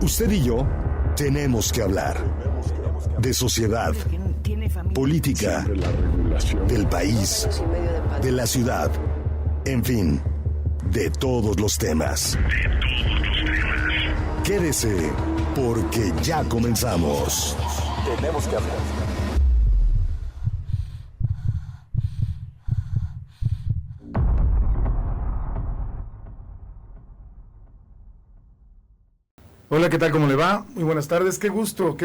Usted y yo tenemos que hablar de sociedad, política, del país, de la ciudad, en fin, de todos los temas. Quédese, porque ya comenzamos. Tenemos que hablar. Hola, ¿qué tal? ¿Cómo le va? Muy buenas tardes. Qué gusto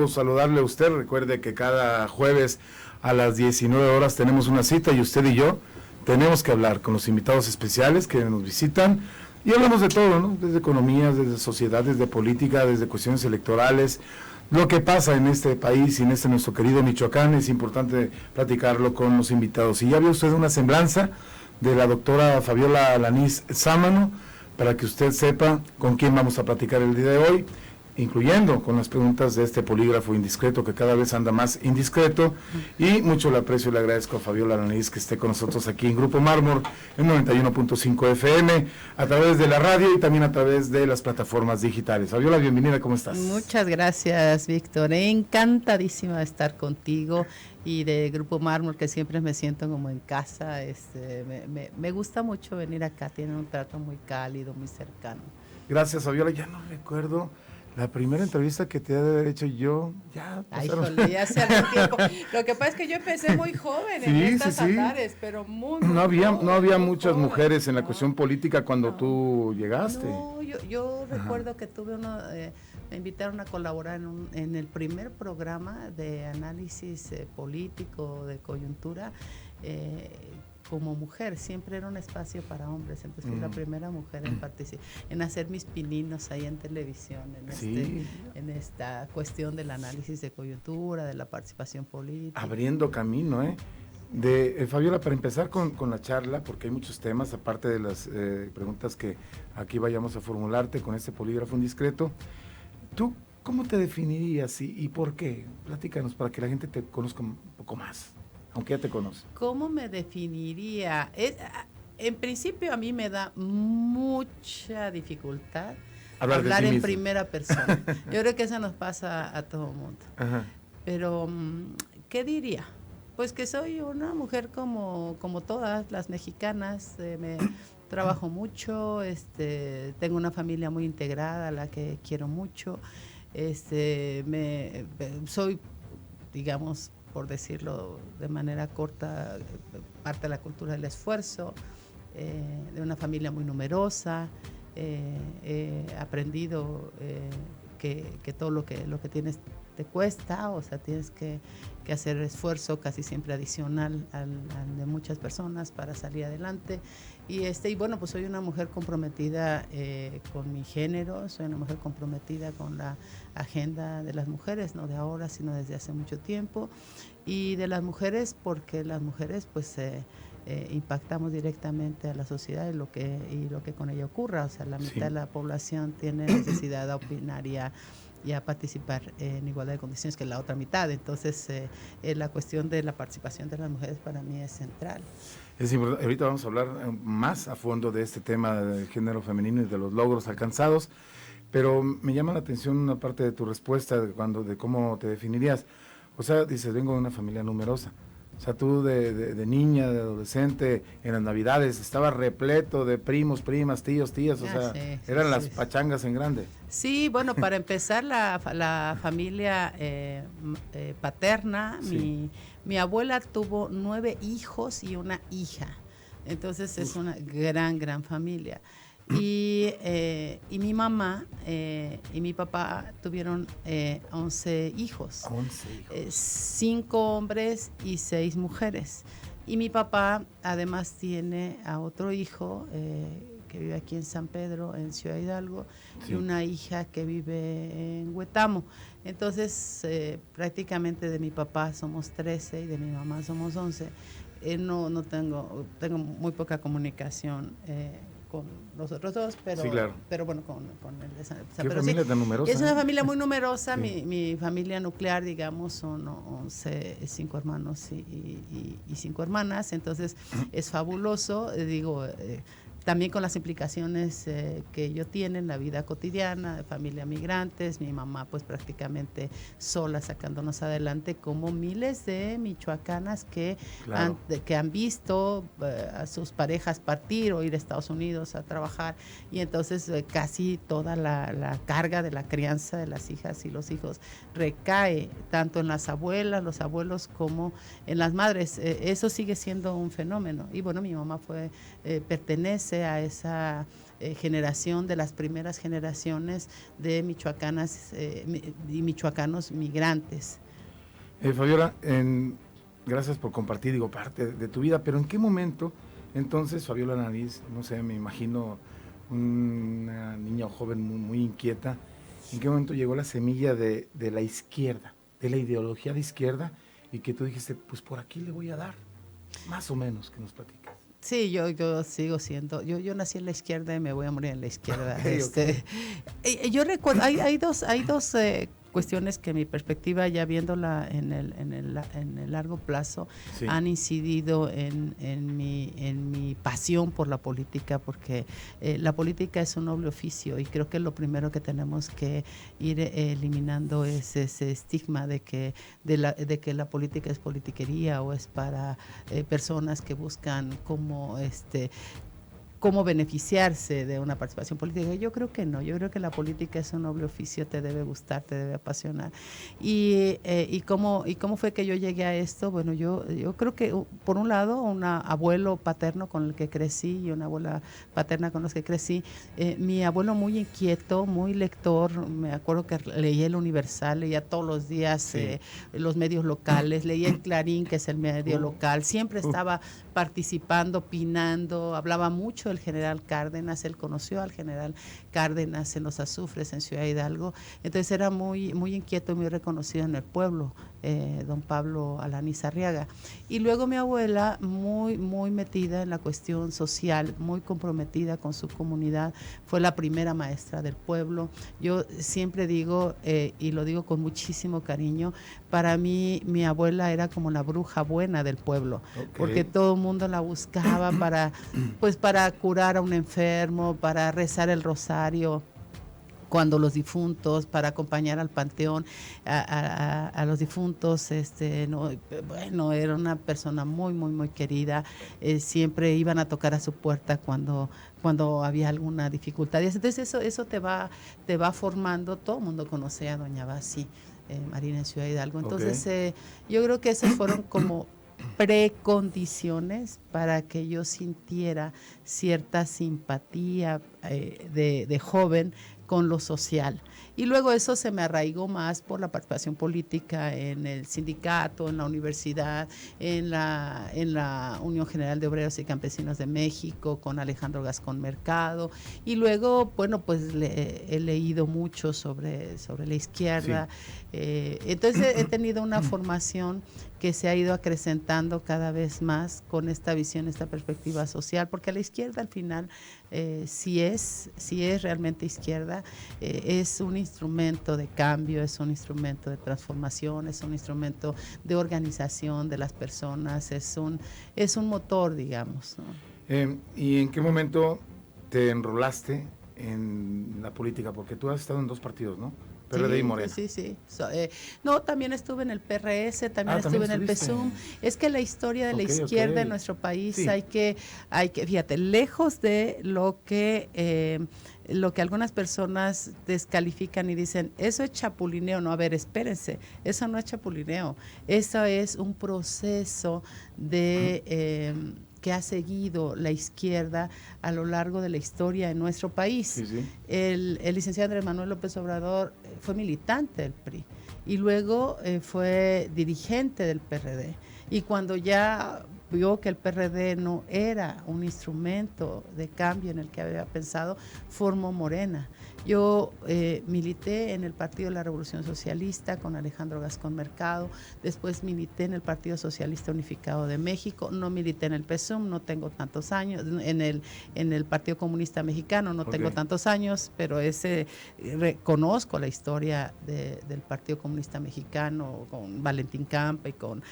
saludarle a usted. Recuerde que cada jueves a las 19 horas tenemos una cita y usted y yo tenemos que hablar con los invitados especiales que nos visitan y hablamos de todo, ¿no? Desde economía, desde sociedad, desde política, desde cuestiones electorales, lo que pasa en este país y en este nuestro querido Michoacán. Es importante platicarlo con los invitados. Y ya vio usted una semblanza de la doctora Fabiola Alanís Sámano, para que usted sepa con quién vamos a platicar el día de hoy, incluyendo con las preguntas de este polígrafo indiscreto que cada vez anda más indiscreto, y mucho le aprecio y le agradezco a Fabiola Alanís que esté con nosotros aquí en Grupo Mármol en 91.5 FM, a través de la radio y también a través de las plataformas digitales. Fabiola, bienvenida, ¿cómo estás? Muchas gracias, Víctor, encantadísima de estar contigo y de Grupo Mármol, que siempre me siento como en casa. Me gusta mucho venir acá, tienen un trato muy cálido, muy cercano. Gracias, Fabiola. Ya no recuerdo la primera entrevista que te he de haber hecho yo. Ya hace algún tiempo. Lo que pasa es que yo empecé muy joven en estas andares, pero muy no había muchas joven. Mujeres en la cuestión política cuando tú llegaste. No, yo recuerdo que tuve me invitaron a colaborar en el primer programa de análisis político, de coyuntura, como mujer. Siempre era un espacio para hombres, entonces fui la primera mujer en hacer mis pininos ahí en televisión, en esta cuestión del análisis de coyuntura, de la participación política. Abriendo camino, Fabiola, para empezar con la charla, porque hay muchos temas, aparte de las preguntas que aquí vayamos a formularte con este polígrafo indiscreto. ¿Tú cómo te definirías y por qué? Platícanos para que la gente te conozca un poco más, aunque ya te conoce. ¿Cómo me definiría? En principio a mí me da mucha dificultad hablar en primera persona. Yo creo que eso nos pasa a todo el mundo. Ajá. Pero, ¿qué diría? Pues que soy una mujer como todas las mexicanas. Trabajo mucho, tengo una familia muy integrada, a la que quiero mucho. Soy, digamos, por decirlo de manera corta, parte de la cultura del esfuerzo, de una familia muy numerosa. He aprendido que todo lo que tienes te cuesta, o sea, tienes que hacer esfuerzo casi siempre adicional al de muchas personas para salir adelante. Y bueno, pues soy una mujer comprometida con mi género, soy una mujer comprometida con la agenda de las mujeres, no de ahora, sino desde hace mucho tiempo, y de las mujeres porque las mujeres pues impactamos directamente a la sociedad y lo que con ella ocurra. O sea, la mitad de la población tiene necesidad de opinar y a participar en igualdad de condiciones que la otra mitad. Entonces, la cuestión de la participación de las mujeres para mí es central. Es importante. Ahorita vamos a hablar más a fondo de este tema del género femenino y de los logros alcanzados, pero me llama la atención una parte de tu respuesta de cómo te definirías. O sea, dices, vengo de una familia numerosa. O sea, tú de niña, de adolescente, en las Navidades, estaba repleto de primos, primas, tíos, tías, o sea, eran las pachangas en grande. Sí, bueno, para empezar, la familia paterna, mi abuela tuvo 9 hijos y una hija, entonces es una gran familia. Y mi mamá y mi papá tuvieron 11 hijos. 5 hombres y 6 mujeres. Y mi papá además tiene a otro hijo que vive aquí en San Pedro, en Ciudad Hidalgo, y una hija que vive en Huetamo. Entonces, prácticamente de mi papá somos 13 y de mi mamá somos 11. No tengo muy poca comunicación con los otros dos, pero, claro. Pero bueno, con el de San ¿Qué familia tan numerosa? Es una familia muy numerosa. Mi familia nuclear, digamos, son 11, 5 hermanos y 5 hermanas, entonces es fabuloso, también con las implicaciones que ello tiene en la vida cotidiana, de familia migrantes, mi mamá pues prácticamente sola sacándonos adelante, como miles de michoacanas que, Claro. que han visto a sus parejas partir o ir a Estados Unidos a trabajar, y entonces casi toda la carga de la crianza de las hijas y los hijos recae tanto en las abuelas, los abuelos, como en las madres. Eso sigue siendo un fenómeno. Y bueno, mi mamá pertenece a esa generación, de las primeras generaciones de michoacanas y michoacanos migrantes. Fabiola, gracias por compartir, parte de tu vida, pero ¿en qué momento entonces Fabiola Nariz, no sé, me imagino una niña o joven muy, muy inquieta, ¿en qué momento llegó la semilla de la izquierda, de la ideología de izquierda, y que tú dijiste, pues por aquí le voy a dar, más o menos, que nos platicas? Sí, yo sigo siendo, yo nací en la izquierda y me voy a morir en la izquierda. Yo recuerdo, hay dos cuestiones que mi perspectiva, ya viéndola en el largo plazo, sí, han incidido en mi pasión por la política, porque la política es un noble oficio, y creo que lo primero que tenemos que ir eliminando es ese estigma de que la política es politiquería o es para personas que buscan cómo beneficiarse de una participación política. Yo creo que no, yo creo que la política es un noble oficio, te debe gustar, te debe apasionar. ¿Y cómo fue que yo llegué a esto? Bueno, yo creo que, por un lado, un abuelo paterno con el que crecí y una abuela paterna con los que crecí. Mi abuelo muy inquieto, muy lector, me acuerdo que leía el Universal, leía todos los días sí, los medios locales, leía el Clarín, que es el medio local, siempre estaba participando, opinando, hablaba mucho del general Cárdenas, él conoció al general Cárdenas en Los Azufres, en Ciudad Hidalgo, entonces era muy, muy inquieto y muy reconocido en el pueblo, don Pablo Alaniz Arriaga. Y luego mi abuela, muy, muy metida en la cuestión social, muy comprometida con su comunidad, fue la primera maestra del pueblo. Yo siempre digo, y lo digo con muchísimo cariño, para mí mi abuela era como la bruja buena del pueblo, porque todo el mundo la buscaba para curar a un enfermo, para rezar el rosario cuando los difuntos, para acompañar al panteón a los difuntos. Bueno, era una persona muy, muy, muy querida. Siempre iban a tocar a su puerta cuando había alguna dificultad. Entonces eso te va formando. Todo el mundo conoce a doña Basi Marina en Ciudad Hidalgo. Entonces yo creo que esos fueron como precondiciones para que yo sintiera cierta simpatía de joven con lo social. Y luego eso se me arraigó más por la participación política en el sindicato, en la universidad, en la Unión General de Obreros y Campesinos de México, con Alejandro Gascón Mercado. Y luego, bueno, pues he leído mucho sobre la izquierda. Sí. Entonces he tenido una formación que se ha ido acrecentando cada vez más con esta visión, esta perspectiva social, porque la izquierda al final, si es realmente izquierda, es un instrumento de cambio, es un instrumento de transformación, es un instrumento de organización de las personas, es un motor, digamos, ¿no? ¿Y en qué momento te enrolaste en la política? Porque tú has estado en dos partidos, ¿no? PRD y Morena. Sí. No, también estuve en el PRS, también estuve en el PSUM. Es que la historia de la izquierda en nuestro país, sí, hay que, fíjate, lejos de lo que algunas personas descalifican y dicen, eso es chapulineo. No, a ver, espérense, eso no es chapulineo, eso es un proceso que ha seguido la izquierda a lo largo de la historia en nuestro país. Sí. El licenciado Andrés Manuel López Obrador fue militante del PRI y luego fue dirigente del PRD. Y cuando ya vio que el PRD no era un instrumento de cambio en el que había pensado, formó Morena. Yo milité en el Partido de la Revolución Socialista con Alejandro Gascón Mercado, después milité en el Partido Socialista Unificado de México, no milité en el PSUM, no tengo tantos años, en el Partido Comunista Mexicano no tengo tantos años, pero conozco la historia del Partido Comunista Mexicano con Valentín Campa y con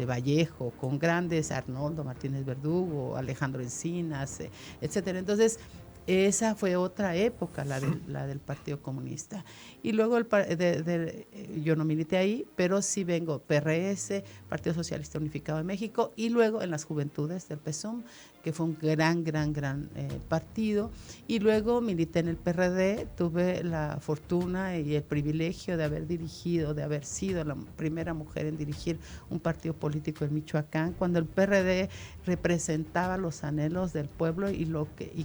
Vallejo, con grandes, Arnoldo Martínez Verdugo, Alejandro Encinas, etcétera. Entonces, esa fue otra época, la del Partido Comunista. Y luego yo no milité ahí, pero sí vengo PRS, Partido Socialista Unificado de México, y luego en las Juventudes del PSUM, que fue un gran partido. Y luego milité en el PRD, tuve la fortuna y el privilegio de haber sido la primera mujer en dirigir un partido político en Michoacán, cuando el PRD representaba los anhelos del pueblo y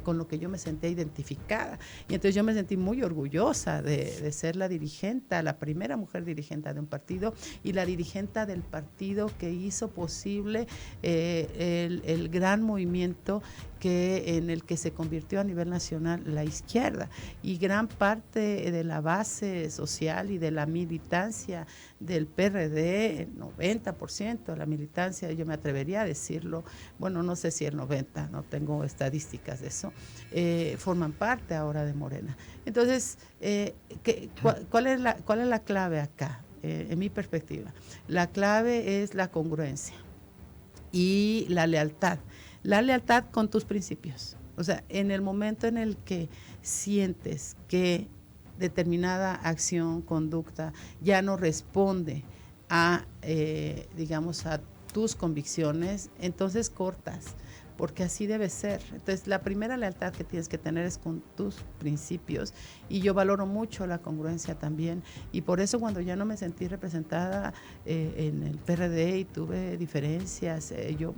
con lo que yo me sentía identificada. Y entonces yo me sentí muy orgullosa de ser la dirigente, la primera mujer dirigente de un partido y la dirigente del partido que hizo posible el gran movimiento en el que se convirtió a nivel nacional la izquierda, y gran parte de la base social y de la militancia del PRD, el 90% de la militancia, yo me atrevería a decirlo, bueno, no sé si el 90%, no tengo estadísticas de eso, forman parte ahora de Morena. Entonces, ¿cuál es la clave acá? En mi perspectiva, la clave es la congruencia y la lealtad. La lealtad con tus principios. O sea, en el momento en el que sientes que determinada acción, conducta, ya no responde a tus convicciones, entonces cortas, porque así debe ser. Entonces, la primera lealtad que tienes que tener es con tus principios, y yo valoro mucho la congruencia también, y por eso cuando ya no me sentí representada en el PRD y tuve diferencias, yo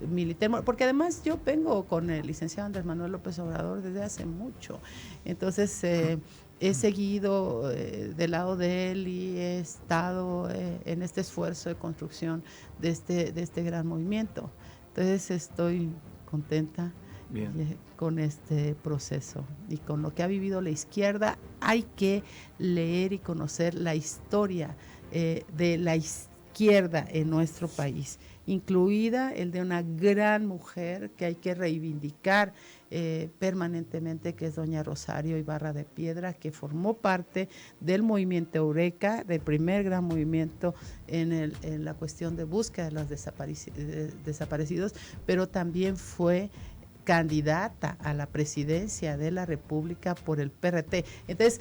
milité, porque además yo vengo con el licenciado Andrés Manuel López Obrador desde hace mucho, entonces he seguido del lado de él y he estado en este esfuerzo de construcción de este gran movimiento. Entonces estoy contenta con este proceso y con lo que ha vivido la izquierda. Hay que leer y conocer la historia de la izquierda en nuestro país, incluida el de una gran mujer que hay que reivindicar permanentemente, que es doña Rosario Ibarra de Piedra, que formó parte del movimiento Eureka, del primer gran movimiento en la cuestión de búsqueda de los desaparecidos, pero también fue candidata a la presidencia de la República por el PRT. Entonces,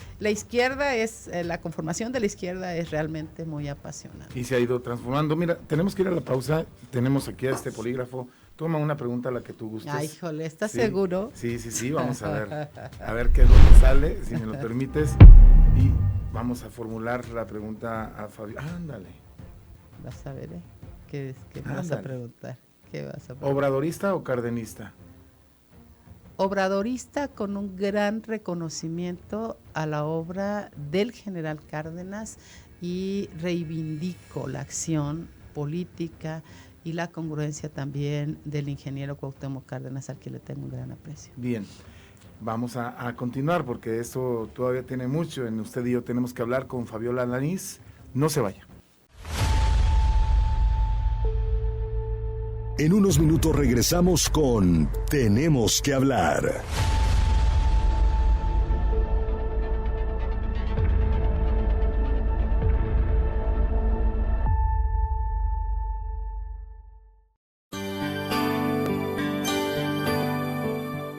la conformación de la izquierda es realmente muy apasionante. Y se ha ido transformando. Mira, tenemos que ir a la pausa. Tenemos aquí a este polígrafo. Toma una pregunta, la que tú gustes. Ay, híjole, ¿estás seguro? Sí, vamos a ver. A ver qué es lo que sale, si me lo permites. Y vamos a formular la pregunta a Fabio. Ándale. Vas a ver, ¿Qué me vas a preguntar? ¿Qué vas a preguntar? ¿Obradorista o cardenista? Obradorista, con un gran reconocimiento a la obra del general Cárdenas, y reivindico la acción política y la congruencia también del ingeniero Cuauhtémoc Cárdenas, al que le tengo un gran aprecio. Bien, vamos a continuar porque esto todavía tiene mucho. En usted y yo tenemos que hablar con Fabiola Alanís. No se vaya. En unos minutos regresamos con Tenemos que hablar.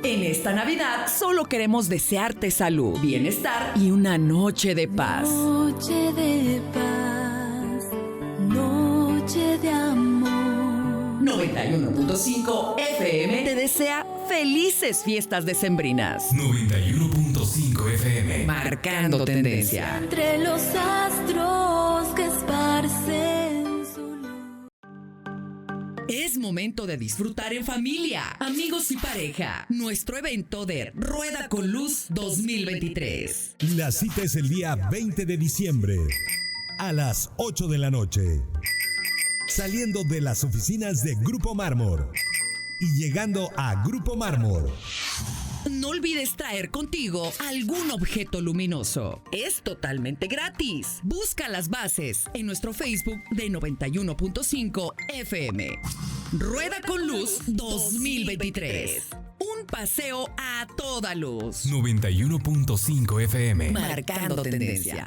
En esta Navidad solo queremos desearte salud, bienestar y una noche de paz. Noche de paz, noche de amor. 91.5 FM te desea felices fiestas decembrinas. 91.5 FM. Marcando tendencia. Entre los astros que esparcen su luz. Es momento de disfrutar en familia, amigos y pareja. Nuestro evento de Rueda con Luz 2023. La cita es el día 20 de diciembre a las 8 de la noche. Saliendo de las oficinas de Grupo Mármol y llegando a Grupo Mármol. No olvides traer contigo algún objeto luminoso. Es totalmente gratis. Busca las bases en nuestro Facebook de 91.5 FM. Rueda con Luz 2023. Un paseo a toda luz. 91.5 FM. Marcando tendencia.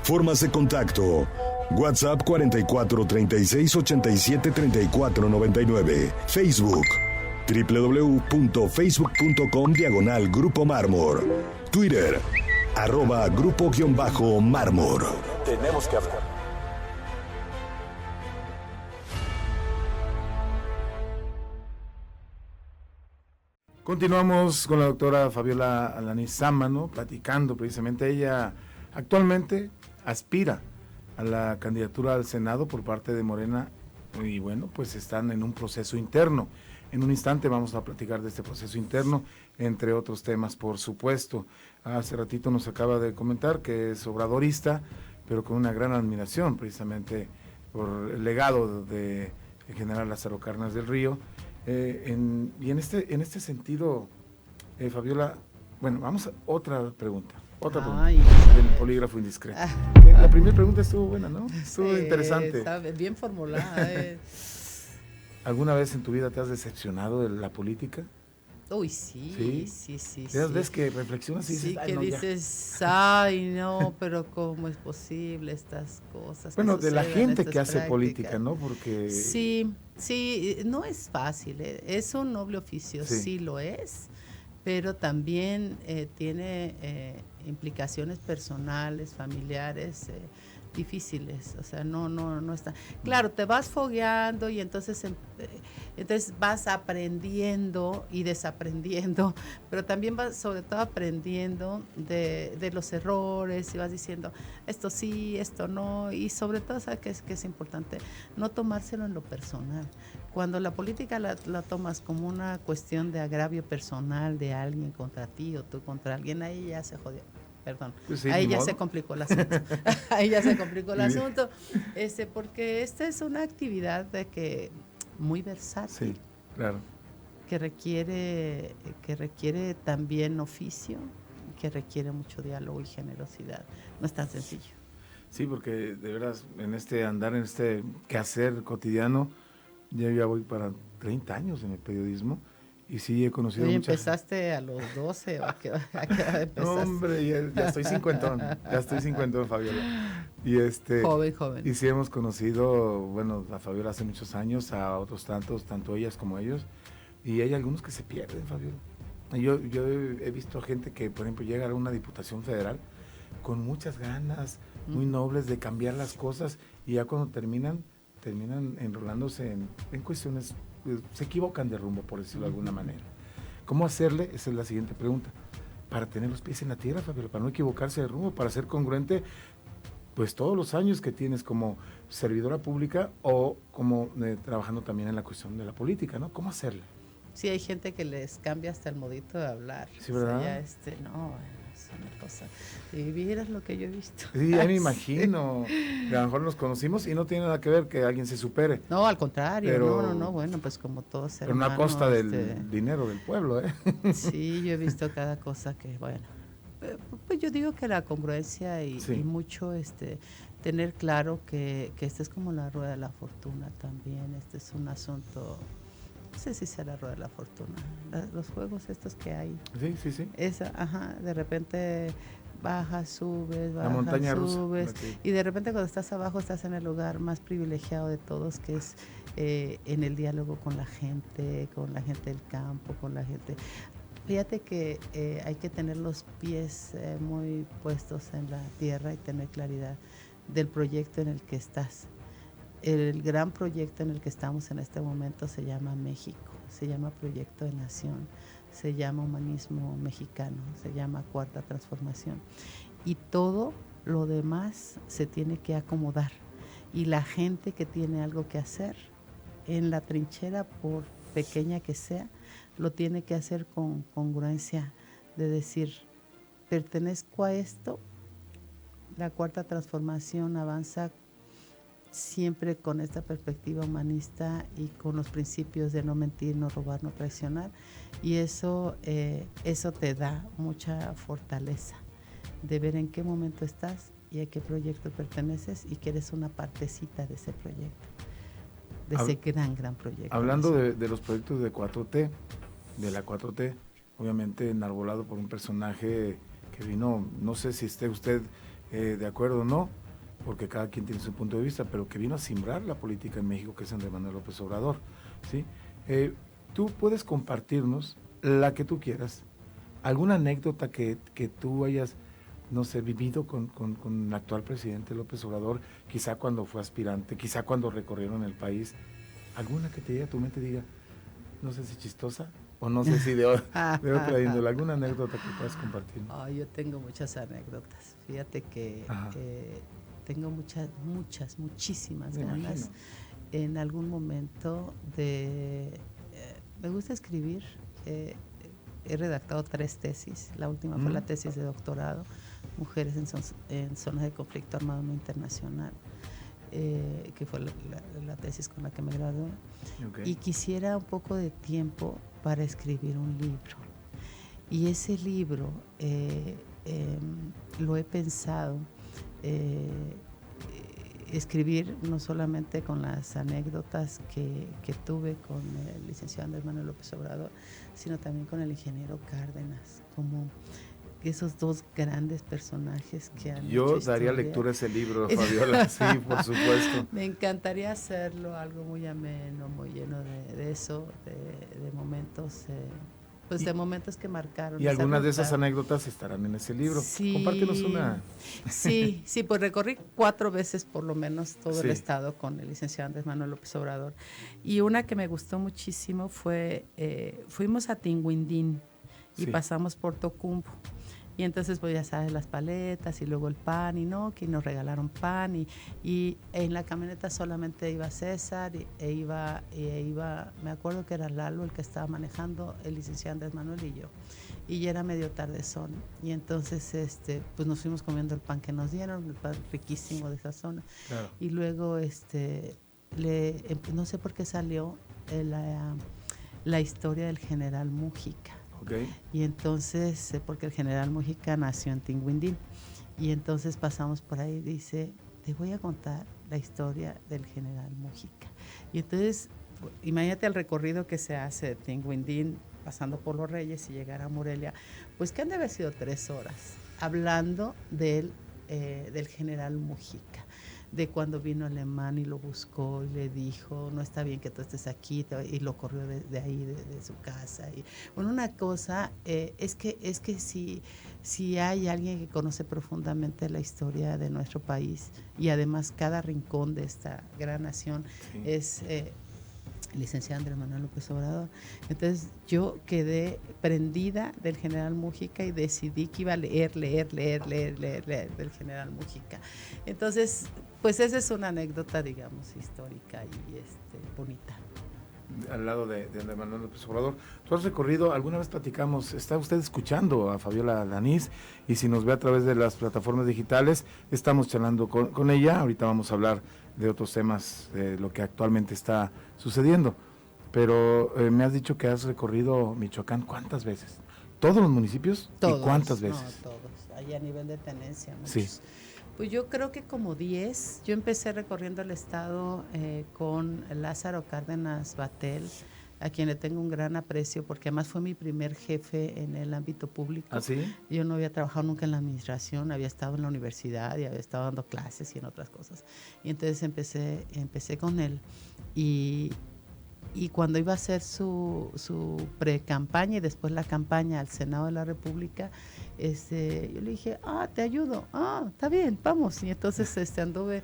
Formas de contacto: WhatsApp 44 36 87 34 99. Facebook www.facebook.com/Grupo Mármor. Twitter @Grupo_Mármor. Tenemos que hablar. Continuamos con la doctora Fabiola Alanís Sámano, platicando precisamente. Ella actualmente aspira a la candidatura al Senado por parte de Morena y bueno, pues están en un proceso interno. En un instante vamos a platicar de este proceso interno, entre otros temas, por supuesto. Hace ratito nos acaba de comentar que es obradorista, pero con una gran admiración precisamente por el legado de el general Lázaro Cárdenas del Río. Y en este sentido, Fabiola, bueno, vamos a otra pregunta. Ay, del polígrafo indiscreto. La primera pregunta estuvo buena, ¿no? Estuvo interesante. Está bien formulada. ¿Alguna vez en tu vida te has decepcionado de la política? Uy, sí. ¿Te ves que reflexionas y dices, sí, ay, que no, dices, ay, no, pero ¿cómo es posible estas cosas? Bueno, de la gente que hace prácticas? política, ¿no? Porque... Sí, no es fácil, es un noble oficio, sí lo es, pero también tiene implicaciones personales, familiares, difíciles, o sea, no está. Claro, te vas fogueando y entonces vas aprendiendo y desaprendiendo, pero también vas sobre todo aprendiendo de los errores y vas diciendo, esto sí, esto no, y sobre todo, ¿sabes qué es importante? No tomárselo en lo personal. Cuando la política la tomas como una cuestión de agravio personal de alguien contra ti o tú contra alguien, ahí ya se jodió. Perdón, pues sí, ahí ya se complicó el asunto. Ahí ya se complicó el asunto, porque esta es una actividad muy versátil. Sí, claro. Que requiere también oficio, que requiere mucho diálogo y generosidad. No es tan sencillo. Sí, porque de veras, en este quehacer cotidiano, yo ya voy para 30 años en el periodismo. Y sí, he conocido muchas... ¿Empezaste a los 12 o a qué edad empezaste? No, hombre, ya estoy cincuentón, Fabiola. Y Joven. Y sí hemos conocido, bueno, a Fabiola hace muchos años, a otros tanto ellas como ellos, y hay algunos que se pierden, Fabiola. Yo he visto gente que, por ejemplo, llega a una diputación federal con muchas ganas, muy nobles de cambiar las cosas, y ya cuando terminan enrolándose en cuestiones, se equivocan de rumbo, por decirlo de alguna manera. ¿Cómo hacerle? Esa es la siguiente pregunta. Para tener los pies en la tierra, Fabiola, para no equivocarse de rumbo, para ser congruente, pues todos los años que tienes como servidora pública o como trabajando también en la cuestión de la política, ¿no? ¿Cómo hacerle? Sí, hay gente que les cambia hasta el modito de hablar. Sí, ¿verdad? O sea, es una cosa. Y vieras lo que yo he visto. Sí, ya me imagino. Que a lo mejor nos conocimos y no tiene nada que ver que alguien se supere. No, al contrario, pero, no, bueno, pues como todos hermanos. Pero no a costa del dinero del pueblo, ¿eh? Sí, yo he visto cada cosa que, bueno, pues yo digo que la congruencia y mucho tener claro que esta es como la rueda de la fortuna también, este es un asunto, no sé si sea la rueda de la fortuna, los juegos estos que hay. Sí. De repente bajas, subes, la montaña subes, rusa. Y de repente cuando estás abajo estás en el lugar más privilegiado de todos, que es en el diálogo con la gente del campo, con la gente. Fíjate que hay que tener los pies muy puestos en la tierra y tener claridad del proyecto en el que estás. El gran proyecto en el que estamos en este momento se llama México, se llama Proyecto de Nación, se llama Humanismo Mexicano, se llama Cuarta Transformación. Y todo lo demás se tiene que acomodar. Y la gente que tiene algo que hacer en la trinchera, por pequeña que sea, lo tiene que hacer con congruencia de decir, pertenezco a esto. La Cuarta Transformación avanza siempre con esta perspectiva humanista y con los principios de no mentir, no robar, no traicionar, y eso te da mucha fortaleza de ver en qué momento estás y a qué proyecto perteneces y que eres una partecita de ese proyecto, de ese gran proyecto. Hablando de los proyectos de 4T, de la 4T, obviamente enarbolado por un personaje que vino, no sé si esté usted de acuerdo o no, porque cada quien tiene su punto de vista, pero que vino a simbrar la política en México, que es Andrés Manuel López Obrador, ¿sí? Tú puedes compartirnos la que tú quieras, alguna anécdota que tú hayas, no sé, vivido con el actual presidente López Obrador, quizá cuando fue aspirante, quizá cuando recorrieron el país, alguna que te llegue a tu mente y diga, no sé si chistosa, o no sé si de otra índole, alguna anécdota que puedas compartir. Oh, yo tengo muchas anécdotas, fíjate que tengo muchísimas ganas en algún momento de... me gusta escribir, he redactado 3 tesis, la última fue la tesis de doctorado, Mujeres en zonas de conflicto armado no internacional, que fue la tesis con la que me gradué, y quisiera un poco de tiempo para escribir un libro, y ese libro lo he pensado escribir no solamente con las anécdotas que tuve con el licenciado Andrés Manuel López Obrador, sino también con el ingeniero Cárdenas, como esos 2 grandes personajes que han Yo hecho daría historia. lectura a ese libro, Fabiola, sí, por supuesto. Me encantaría hacerlo, algo muy ameno, muy lleno de eso, de momentos... pues de momentos que marcaron. Y algunas de esas anécdotas estarán en ese libro. Sí, Compártenos una. Sí, pues recorrí 4 veces por lo menos todo el estado con el licenciado Andrés Manuel López Obrador. Y una que me gustó muchísimo fue, fuimos a Tinguindín y pasamos por Tocumbo. Y entonces, pues ya sabes, las paletas y luego el pan y no, que nos regalaron pan y en la camioneta solamente iba César e iba, me acuerdo que era Lalo el que estaba manejando, el licenciado Andrés Manuel y yo. Y ya era medio tardezón. Y entonces, pues nos fuimos comiendo el pan que nos dieron, el pan riquísimo de esa zona. Claro. Y luego, no sé por qué salió la historia del general Mújica. Okay. Y entonces, porque el general Mújica nació en Tinguindín, y entonces pasamos por ahí y dice, te voy a contar la historia del general Mújica. Y entonces, imagínate el recorrido que se hace de Tinguindín, pasando por Los Reyes y llegar a Morelia, pues que han de haber sido 3 horas, hablando del general Mújica, de cuando vino Alemán y lo buscó y le dijo, no está bien que tú estés aquí, y lo corrió de ahí, de su casa. Y bueno, una cosa es que si hay alguien que conoce profundamente la historia de nuestro país y además cada rincón de esta gran nación, es el licenciado Andrés Manuel López Obrador. Entonces yo quedé prendida del general Mújica y decidí que iba a leer del general Mújica. Entonces, pues esa es una anécdota, digamos, histórica y bonita. Al lado de Andrés Manuel López Obrador. Tú has recorrido, alguna vez platicamos, está usted escuchando a Fabiola Danís, y si nos ve a través de las plataformas digitales, estamos charlando con ella. Ahorita vamos a hablar de otros temas, de lo que actualmente está sucediendo. Pero me has dicho que has recorrido Michoacán, ¿cuántas veces? ¿Todos los municipios? Todos. ¿Y cuántas veces? No, todos. Ahí a nivel de tenencia, muchos. Sí. Pues yo creo que como 10. Yo empecé recorriendo el estado con Lázaro Cárdenas Batel, a quien le tengo un gran aprecio, porque además fue mi primer jefe en el ámbito público. ¿Ah, sí? Yo no había trabajado nunca en la administración, había estado en la universidad y había estado dando clases y en otras cosas. Y entonces empecé con él. Y Y cuando iba a hacer su pre-campaña y después la campaña al Senado de la República, yo le dije, te ayudo, está bien, vamos. Y entonces anduve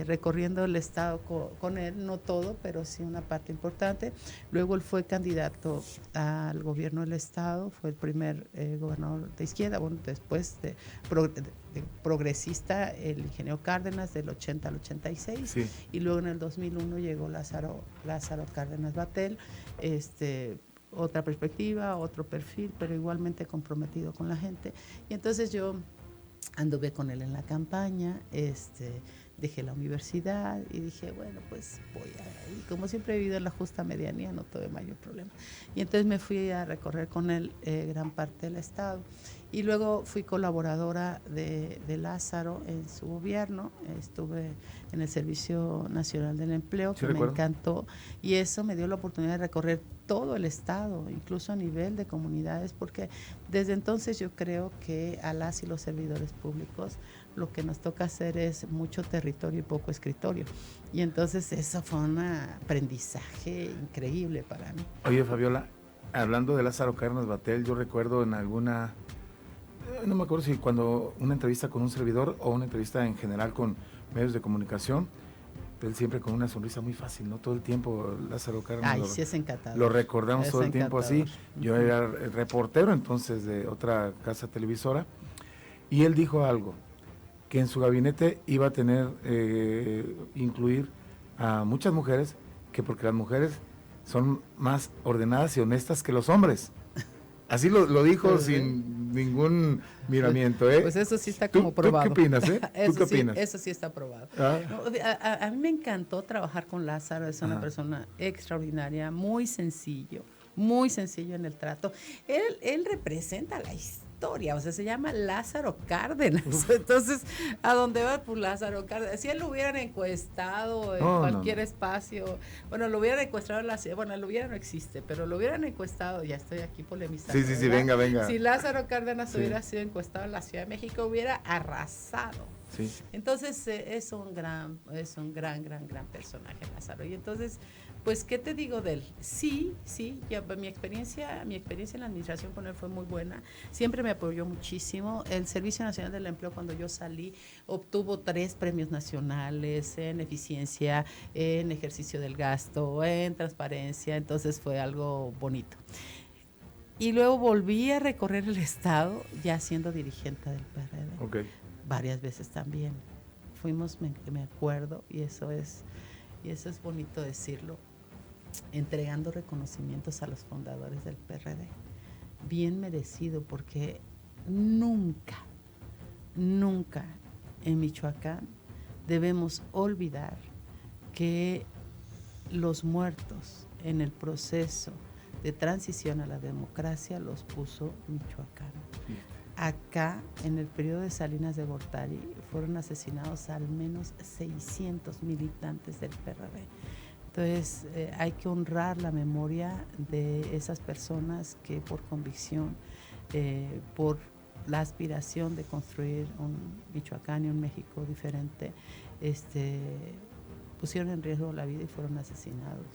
recorriendo el estado con él, no todo, pero sí una parte importante. Luego él fue candidato al gobierno del estado, fue el primer gobernador de izquierda, bueno, después de progresista, el ingeniero Cárdenas, del 80 al 86, sí. Y luego en el 2001 llegó Lázaro Cárdenas Batel, otra perspectiva, otro perfil, pero igualmente comprometido con la gente. Y entonces yo anduve con él en la campaña, dejé la universidad y dije, bueno, pues voy a ir. Como siempre he vivido en la justa medianía, no tuve mayor problema. Y entonces me fui a recorrer con él gran parte del estado. Y luego fui colaboradora de Lázaro en su gobierno, estuve en el Servicio Nacional del Empleo, que me encantó, y eso me dio la oportunidad de recorrer todo el estado, incluso a nivel de comunidades, porque desde entonces yo creo que a las y los servidores públicos lo que nos toca hacer es mucho territorio y poco escritorio. Y entonces eso fue un aprendizaje increíble para mí. Oye, Fabiola, hablando de Lázaro Cárdenas Batel, yo recuerdo en alguna, no me acuerdo si cuando una entrevista con un servidor o una entrevista en general con medios de comunicación, él siempre con una sonrisa muy fácil, ¿no? Todo el tiempo Lázaro Cárdenas. Sí, es encantador. Lo recordamos todo el tiempo así. Yo era reportero entonces de otra casa televisora y él dijo algo, que en su gabinete iba a tener, incluir a muchas mujeres, que porque las mujeres son más ordenadas y honestas que los hombres. Así lo dijo pues, sin ningún miramiento, ¿eh? Pues eso sí está como probado. ¿Tú qué opinas, eh? ¿Tú qué opinas? Eso sí está probado. No, a mí me encantó trabajar con Lázaro, es una persona extraordinaria, muy sencillo en el trato. Él representa la historia, o sea, se llama Lázaro Cárdenas. Entonces, ¿a dónde va? Pues Lázaro Cárdenas. Si él lo hubieran encuestado en cualquier espacio, bueno, lo hubieran encuestado en la ciudad, bueno, lo hubieran no existe, pero lo hubieran encuestado, ya estoy aquí polemizando. Sí, venga. Si Lázaro Cárdenas hubiera sido encuestado en la Ciudad de México, hubiera arrasado. Sí. Entonces, es un gran personaje, Lázaro. Y entonces, pues, ¿qué te digo de él? Sí, ya, mi experiencia en la administración con él fue muy buena. Siempre me apoyó muchísimo. El Servicio Nacional del Empleo, cuando yo salí, obtuvo 3 premios nacionales en eficiencia, en ejercicio del gasto, en transparencia. Entonces, fue algo bonito. Y luego volví a recorrer el estado, ya siendo dirigente del PRD. Okay. Varias veces también. Fuimos, me acuerdo, y eso es bonito decirlo, entregando reconocimientos a los fundadores del PRD. Bien merecido, porque nunca en Michoacán debemos olvidar que los muertos en el proceso de transición a la democracia los puso Michoacán. Acá, en el periodo de Salinas de Gortari, fueron asesinados al menos 600 militantes del PRD. Entonces, hay que honrar la memoria de esas personas que por convicción, por la aspiración de construir un Michoacán y un México diferente, pusieron en riesgo la vida y fueron asesinados.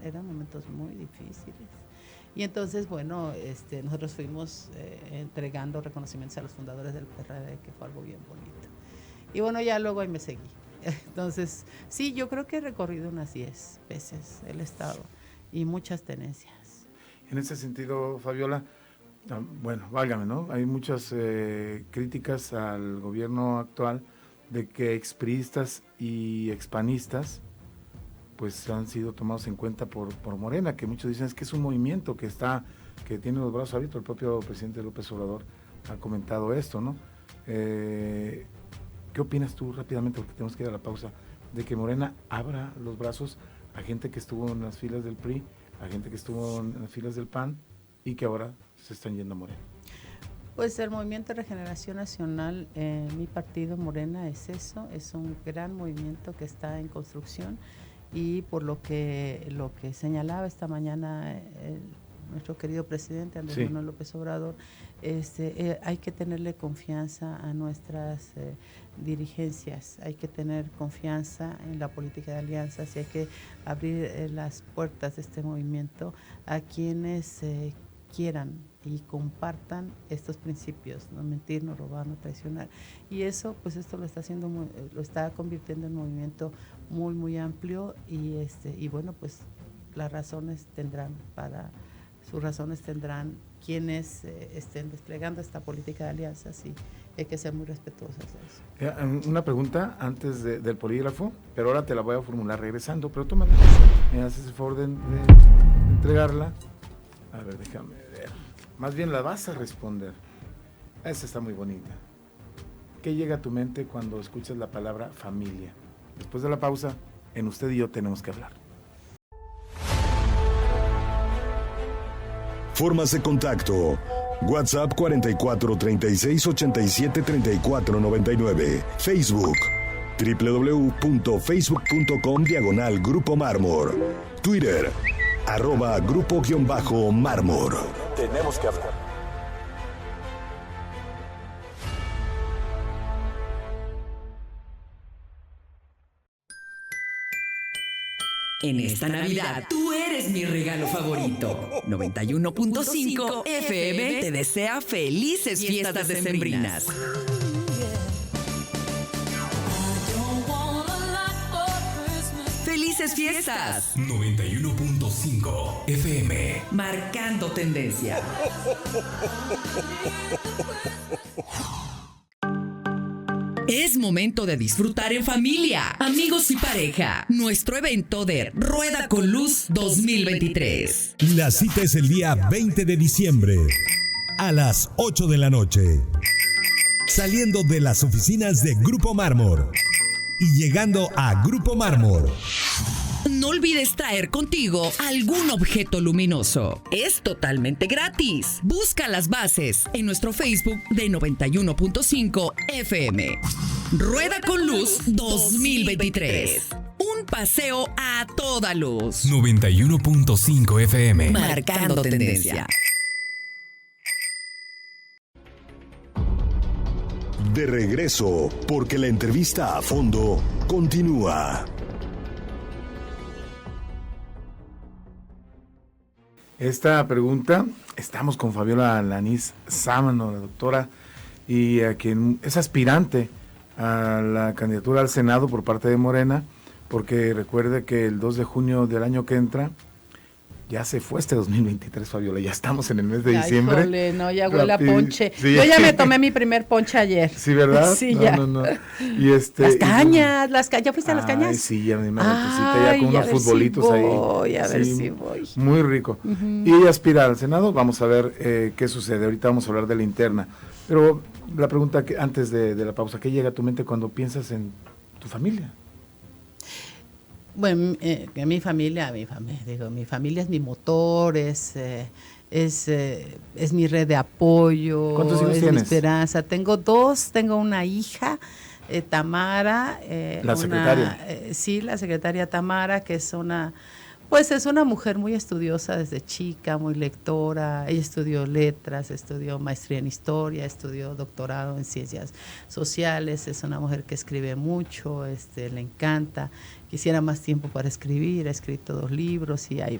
Eran momentos muy difíciles. Y entonces, bueno, nosotros fuimos entregando reconocimientos a los fundadores del PRD, que fue algo bien bonito. Y bueno, ya luego ahí me seguí. Entonces, sí, yo creo que he recorrido unas 10 veces el estado y muchas tenencias. En ese sentido, Fabiola, bueno, válgame, ¿no? Hay muchas críticas al gobierno actual de que expriistas y expanistas pues han sido tomados en cuenta por Morena, que muchos dicen es que es un movimiento que tiene los brazos abiertos. El propio presidente López Obrador ha comentado esto, ¿no? ¿Qué opinas tú rápidamente, porque tenemos que ir a la pausa, de que Morena abra los brazos a gente que estuvo en las filas del PRI, a gente que estuvo en las filas del PAN y que ahora se están yendo a Morena? Pues el Movimiento de Regeneración Nacional, mi partido Morena, es eso, es un gran movimiento que está en construcción. Y por lo que señalaba esta mañana nuestro querido presidente Andrés Manuel López Obrador, hay que tenerle confianza a nuestras dirigencias, hay que tener confianza en la política de alianzas y hay que abrir las puertas de este movimiento a quienes quieran y compartan estos principios, no mentir, no robar, no traicionar. Y eso, pues esto lo está haciendo, lo está convirtiendo en un movimiento muy, muy amplio y bueno, pues sus razones tendrán quienes estén desplegando esta política de alianzas y hay que ser muy respetuosos de eso. Una pregunta antes del polígrafo, pero ahora te la voy a formular regresando, pero tómala, me haces el favor de entregarla. A ver, déjame ver. Más bien la vas a responder. Esa está muy bonita. ¿Qué llega a tu mente cuando escuchas la palabra familia? Después de la pausa, en Usted y Yo tenemos que hablar. Formas de contacto: WhatsApp 44 36 87 34 99. Facebook www.facebook.com/Grupo Mármor. Twitter @Grupo_Mármor. Tenemos que hablar. En esta Navidad, tú eres mi regalo favorito. 91.5 FM te desea felices fiestas decembrinas. ¡Felices fiestas! 91.5 FM. Marcando tendencia. Es momento de disfrutar en familia, amigos y pareja. Nuestro evento de Rueda con Luz 2023. La cita es el día 20 de diciembre a las 8 de la noche. Saliendo de las oficinas de Grupo Mármor y llegando a Grupo Mármor. No olvides traer contigo algún objeto luminoso. Es totalmente gratis. Busca las bases en nuestro Facebook de 91.5 FM. Rueda con Luz 2023. Un paseo a toda luz. 91.5 FM. Marcando tendencia. De regreso, porque la entrevista a fondo continúa. Esta pregunta, estamos con Fabiola Alanís Sámano, la doctora, y a quien es aspirante a la candidatura al Senado por parte de Morena, porque recuerde que el 2 de junio del año que entra, ya se fue este 2023, Fabiola, ya estamos en el mes de diciembre. Híjole, no, ya huele a ponche. Sí. Yo ya me tomé mi primer ponche ayer. Sí, ¿verdad? Sí, ya. No. Y las cañas, ¿ya fuiste a las cañas? Ay, sí, ya me di una vueltecita ya con unos futbolitos ahí. Voy a ver si voy. Muy rico. Y ella aspira al Senado, vamos a ver qué sucede. Ahorita vamos a hablar de la interna. Pero la pregunta que antes de la pausa, ¿qué llega a tu mente cuando piensas en tu familia? Bueno, mi familia es mi motor, es mi red de apoyo. ¿Cuántos hijos tienes? Mi esperanza. Tengo dos, tengo una hija, Tamara. ¿La secretaria? Sí, la secretaria Tamara, que es una mujer muy estudiosa desde chica, muy lectora. Ella estudió letras, estudió maestría en historia, estudió doctorado en ciencias sociales. Es una mujer que escribe mucho, le encanta. Quisiera más tiempo para escribir, ha escrito 2 libros y ahí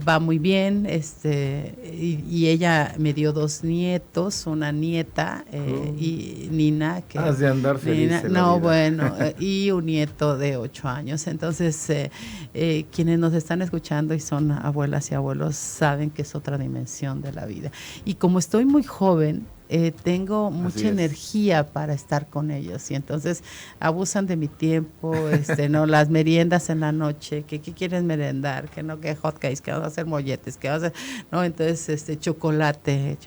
va muy bien. Y ella me dio 2 nietos, una nieta y Nina. Que has de andar feliz. Y un nieto de 8 años. Entonces, quienes nos están escuchando y son abuelas y abuelos saben que es otra dimensión de la vida. Y como estoy muy joven, tengo mucha energía para estar con ellos y entonces abusan de mi tiempo, no, las meriendas en la noche, que ¿qué quieres merendar? Que no, que hotcakes, que vas a hacer molletes, que vas a hacer, no, entonces chocolate,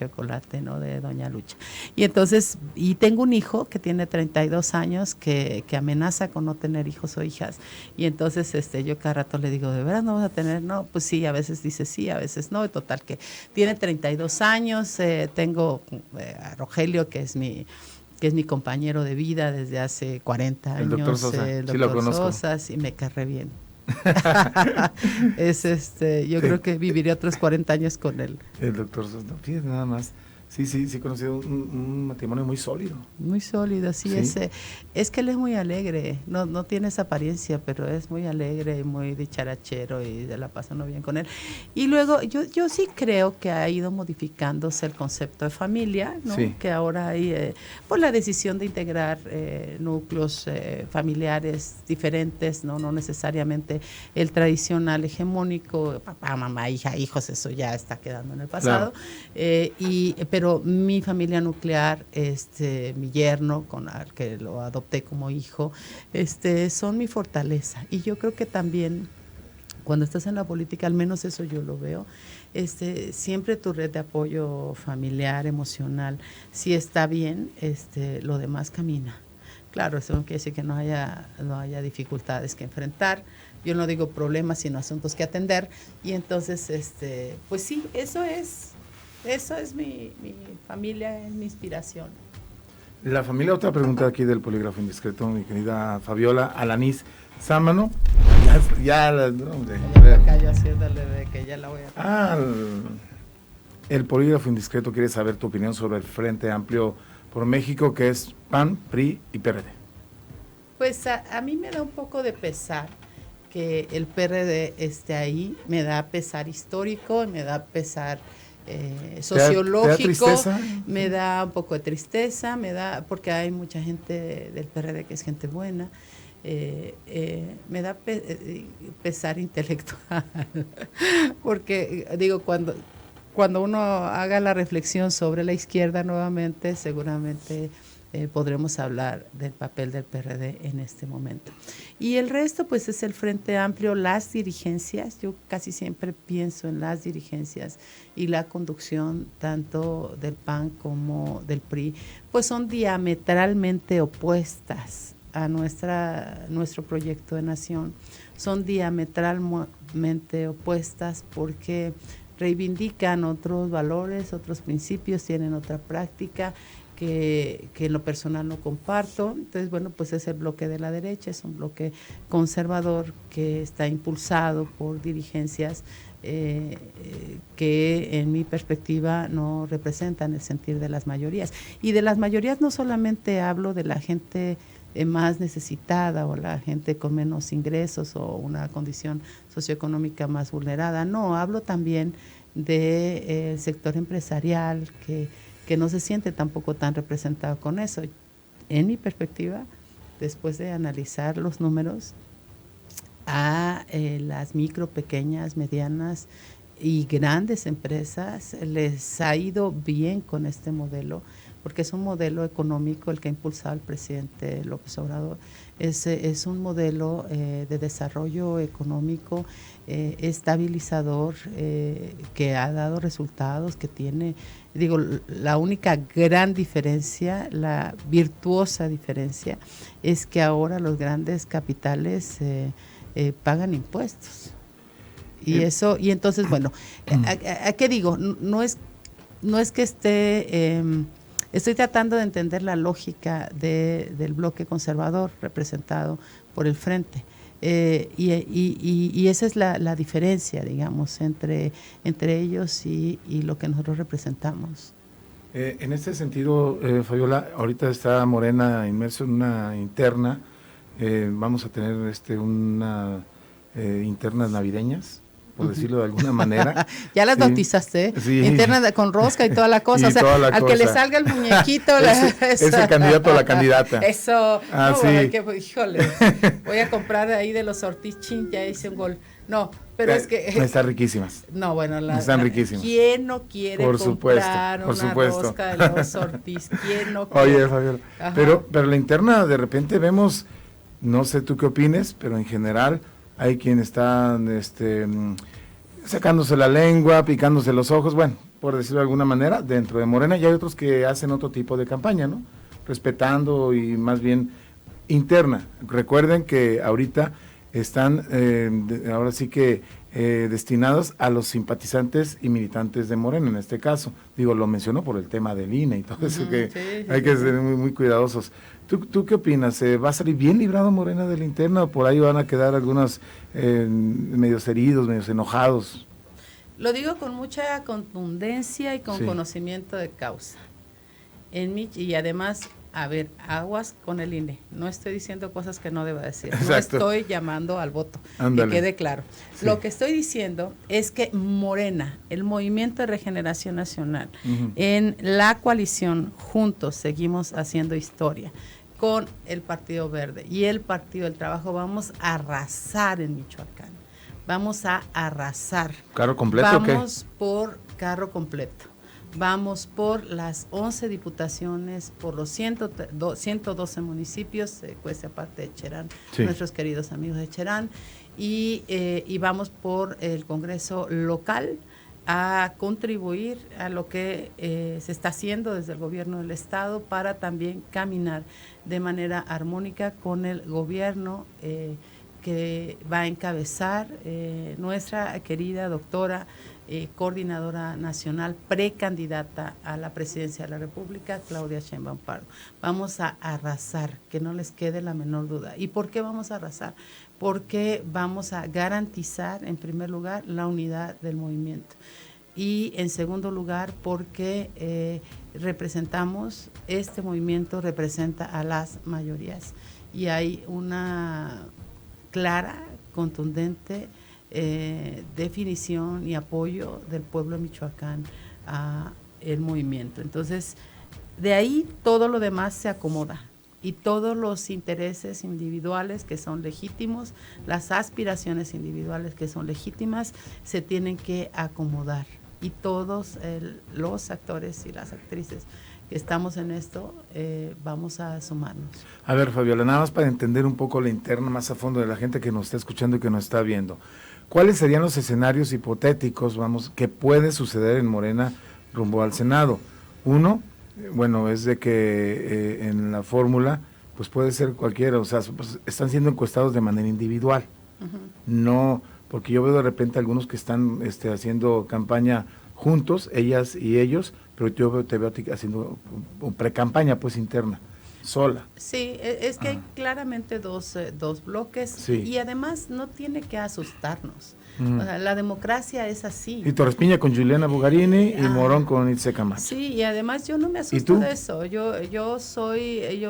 ¿no? De Doña Lucha. Y entonces, y tengo un hijo que tiene 32 años que amenaza con no tener hijos o hijas y entonces yo cada rato le digo, ¿de veras no vas a tener? No, pues sí, a veces dice sí, a veces no, y total que tiene 32 años, tengo a Rogelio, que es mi compañero de vida desde hace 40 años. El doctor Sosa, el sí lo doctor conozco. Sosa, sí, me cae re bien. Yo creo que viviré otros 40 años con él. El doctor Sosa, fíjate nada más. Sí, he conocido un matrimonio muy sólido. Muy sólido, sí. Es que él es muy alegre, no tiene esa apariencia, pero es muy alegre y muy dicharachero y se la pasa uno bien con él. Y luego yo sí creo que ha ido modificándose el concepto de familia, ¿no? Sí. Que ahora hay por la decisión de integrar núcleos familiares diferentes, no necesariamente el tradicional hegemónico, papá, mamá, hija, hijos, eso ya está quedando en el pasado. Claro. Pero mi familia nuclear, mi yerno, con el que lo adopté como hijo, son mi fortaleza. Y yo creo que también cuando estás en la política, al menos eso yo lo veo, siempre tu red de apoyo familiar, emocional, si está bien, lo demás camina. Claro, eso no quiere decir que no haya dificultades que enfrentar. Yo no digo problemas, sino asuntos que atender. Y entonces, pues sí, eso es mi familia, es mi inspiración. La familia, otra pregunta aquí del polígrafo indiscreto, mi querida Fabiola Alanís Sámano. El polígrafo indiscreto quiere saber tu opinión sobre el Frente Amplio por México, que es PAN, PRI y PRD. Pues a mí me da un poco de pesar que el PRD esté ahí, me da pesar histórico, me da pesar sociológico, ¿Te da tristeza? Me da un poco de tristeza, porque hay mucha gente del PRD que es gente buena, me da pesar intelectual, porque digo, cuando uno haga la reflexión sobre la izquierda nuevamente, seguramente podremos hablar del papel del PRD en este momento. Y el resto, pues, es el Frente Amplio, las dirigencias. Yo casi siempre pienso en las dirigencias y la conducción tanto del PAN como del PRI, pues son diametralmente opuestas a nuestro proyecto de nación. Son diametralmente opuestas porque reivindican otros valores, otros principios, tienen otra práctica que en lo personal no comparto. Entonces, bueno, pues es el bloque de la derecha, es un bloque conservador que está impulsado por dirigencias que en mi perspectiva no representan el sentir de las mayorías. Y de las mayorías no solamente hablo de la gente más necesitada o la gente con menos ingresos o una condición socioeconómica más vulnerada, no, hablo también del sector empresarial que no se siente tampoco tan representado con eso. En mi perspectiva, después de analizar los números, a las micro, pequeñas, medianas y grandes empresas les ha ido bien con este modelo, porque es un modelo económico el que ha impulsado el presidente López Obrador. Es un modelo de desarrollo económico estabilizador que ha dado resultados, que tiene, la única gran diferencia, la virtuosa diferencia, es que ahora los grandes capitales pagan impuestos. Y eso, y entonces, bueno, ¿a qué digo? No es que estoy tratando de entender la lógica del bloque conservador representado por el Frente. Y esa es la diferencia, digamos, entre ellos y lo que nosotros representamos. En este sentido, Fabiola, ahorita está Morena inmerso en una interna. Vamos a tener una internas navideñas, por decirlo de alguna manera. Ya las bautizaste, sí. Interna con rosca y toda la cosa, que le salga el muñequito. Es el candidato o la candidata. Eso, sí. Híjole, voy a comprar ahí de los Ortiz, ya hice un gol. No, pero es que... Están riquísimas. No, bueno, están riquísimas. ¿Quién no quiere comprar una rosca de los Ortiz? ¿Quién no quiere? Oye, Fabiola, pero la interna de repente vemos, no sé tú qué opines, pero en general hay quienes están sacándose la lengua, picándose los ojos, bueno, por decirlo de alguna manera, dentro de Morena, y hay otros que hacen otro tipo de campaña, ¿no? Respetando y más bien interna. Recuerden que ahorita están ahora sí que destinados a los simpatizantes y militantes de Morena, en este caso. Digo, lo menciono por el tema del INE y todo eso, que sí, hay que ser muy, muy cuidadosos. ¿Tú qué opinas? ¿Va a salir bien librado Morena de la interna o por ahí van a quedar algunos medios heridos, medios enojados? Lo digo con mucha contundencia y con conocimiento de causa. Y además, a ver, aguas con el INE. No estoy diciendo cosas que no deba decir. Exacto. No estoy llamando al voto. Ándale. Que quede claro. Sí. Lo que estoy diciendo es que Morena, el Movimiento de Regeneración Nacional, en la coalición juntos seguimos haciendo historia con el Partido Verde y el Partido del Trabajo. Vamos a arrasar en Michoacán. Vamos a arrasar. ¿Carro completo o qué? Vamos por carro completo. Vamos por las 11 diputaciones, por los 112 municipios, cuesta aparte de Cherán, nuestros queridos amigos de Cherán, y vamos por el Congreso local a contribuir a lo que se está haciendo desde el gobierno del Estado para también caminar de manera armónica con el gobierno que va a encabezar nuestra querida doctora coordinadora nacional, precandidata a la presidencia de la República, Claudia Sheinbaum Pardo. Vamos a arrasar, que no les quede la menor duda. ¿Y por qué vamos a arrasar? Porque vamos a garantizar, en primer lugar, la unidad del movimiento. Y en segundo lugar, porque representamos, este movimiento representa a las mayorías. Y hay una clara, contundente definición y apoyo del pueblo de Michoacán a el movimiento. Entonces, de ahí todo lo demás se acomoda y todos los intereses individuales que son legítimos, las aspiraciones individuales que son legítimas, se tienen que acomodar. Y todos los actores y las actrices que estamos en esto, vamos a sumarnos. A ver, Fabiola, nada más para entender un poco la interna más a fondo de la gente que nos está escuchando y que nos está viendo. ¿Cuáles serían los escenarios hipotéticos, que puede suceder en Morena rumbo al Senado? Uno, bueno, es de que en la fórmula, pues puede ser cualquiera, o sea, pues, están siendo encuestados de manera individual. No, porque yo veo de repente algunos que están haciendo campaña juntos, ellas y ellos, pero yo te veo haciendo pre-campaña, pues, interna, sola. Sí, es que hay claramente dos bloques y además no tiene que asustarnos. O sea, la democracia es así. Y Torres Piña con Juliana Bugarini y Morón con Itze Camacho. Sí, y además yo no me asusto de eso.